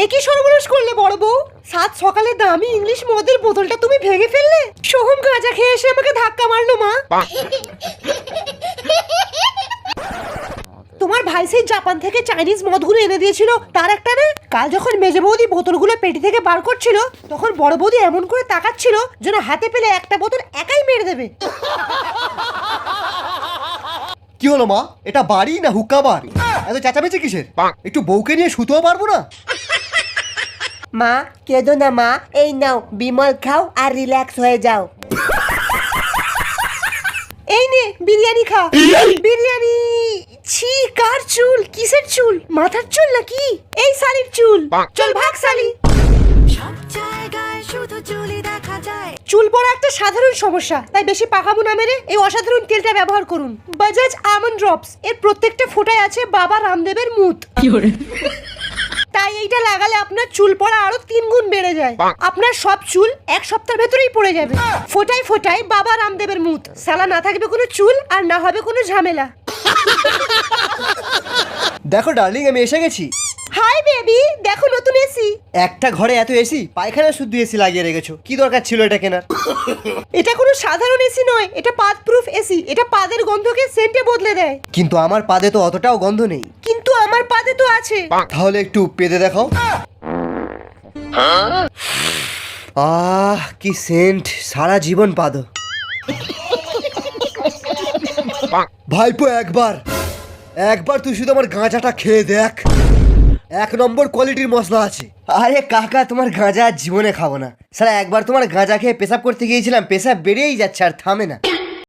একই সর্বনাশ করলে বড় বউ। সাত সকালে দামি ইংলিশ মদের বোতলটা তুমি ভেঙে ফেললে। সোহম গাঁজা খেয়ে এসে আমাকে ধাক্কা মারলো মা। তোমার ভাই সেই জাপান থেকে চাইনিজ মদগুলো এনে দিয়েছিল, তার একটা না। কাল যখন মেজে বৌদি বোতলগুলো পেটি থেকে বার করছিল, তখন বড় বৌদি এমন করে তাকাচ্ছিল যেন হাতে পেলে একটা বোতল একাই মেরে দেবে। কি হলো মা, এটা বাড়ি না হুক্কা বার? এত চেঁচামেচি কিসের? একটু বউকে নিয়ে শুতেও পারবো না? মা কেঁদো না মা, এই নাও বিমল খাও আর রিল্যাক্স হয়ে যাও। এই নে বিরিয়ানি খা। বিরিয়ানি। ছি, কার চুল? কিসের চুল? মাথার চুল নাকি? এই শালির চুল। চল ভাগ শালি। সব জায়গায় শুধু চুলই দেখা যায়। চুল পড়া একটা সাধারণ সমস্যা, তাই বেশি পাকাবো না মেরে এই অসাধারণ তেলটা ব্যবহার করুন। Bajaj almond drops. এর প্রত্যেকটা ফোঁটায় আছে বাবা রামদেবের মুত। তাই এইটা লাগালে আপনার চুল পড়া আরো 3 গুণ বেড়ে যায়। আপনার সব চুল এক সপ্তাহের ভেতরেই পড়ে যাবে। ফোঁটায় ফোঁটায় বাবা রামদেবের মুত। সালা না থাকবে কোনো চুল আর না হবে কোনো ঝামেলা। দেখো ডার্লিং, আমি এসে গেছি। হাই বেবি, দেখো নতুন এসি। একটা ঘরে এত এসি, পায়খানা শুদ্ধ এসি লাগিয়ে রেখেছো, কি দরকার ছিল এটা কেনার? এটা কোনো সাধারণ এসি নয়, এটা পাদ প্রুফ এসি। এটা পাদের গন্ধকে সেন্টে বদলে দেয়। কিন্তু আমার পাদে তো অতটাও গন্ধ নেই। কিন্তু আমার পাদে তো আছে। তাহলে একটু পেদে দেখাও। কি সেন্ট, সারা জীবন পাদো। ভাইপো একবার তুই শুধু আমার গাঁজাটা খেয়ে দেখ। 1 নম্বর কোয়ালিটির মশলা আছে। আরে কাকা, তোমার গাঁজা জীবনে খাবো না। সারা একবার তোমার গাঁজা খেয়ে পেশাব করতে গিয়েছিলাম, পেশাব বেরিয়েই যাচ্ছে আর থামে না।